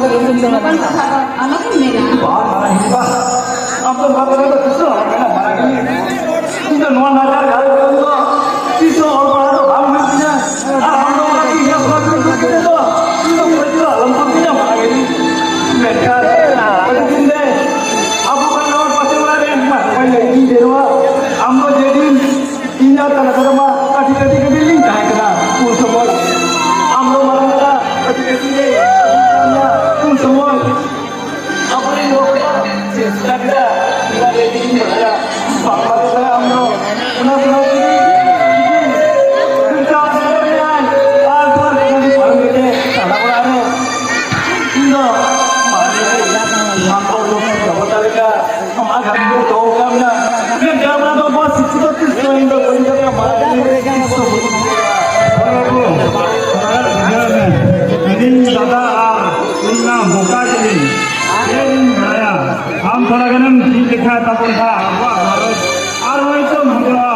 bukan anak mereka. Apa masalah itu susah, mana mana ini. Kita nuan nazar kali itu, kita orang itu ham punya, ham itu lagi yang lagi itu, kita kerja lembu punya mana ini. Mereka, penting deh. Aku kan orang pasti orang mah, kayak ini dewa. Ambo jadi ini tanah mah, kaki building dah kena, pun semua. Ambo malah kaki ni, pun semua. Apa ini Setakat kita ready berada, bapa kita amno, benar-benar ini kita sekalian, alpuan dengan permite, salah orang ini, mana yang mampu dapat mereka, agar itu tahu kamnya, dia jangan tu bos itu tu itu boleh dia mana ini dadah inna buka jadi हम थोड़ा गनम ठीक लिखा था कौन था और वही तो मंगला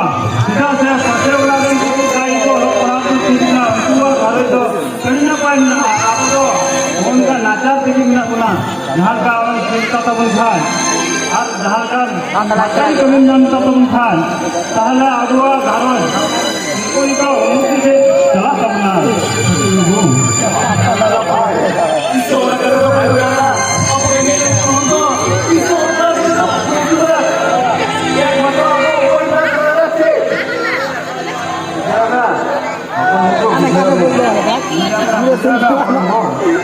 सीधा से फंसे वाला दिन को काई को पढ़ा तो सीखना हुआ घर तो कहीं ना पाए आप तो उनका नाचा सीखी ना सुना जहाँ का और चिंता तो बन था और जहाँ का नाचा कभी जानता तो बन था पहले आदुआ घरों कोई का उनकी से चला सकना इसको अगर तो भाई वाला Anak-anak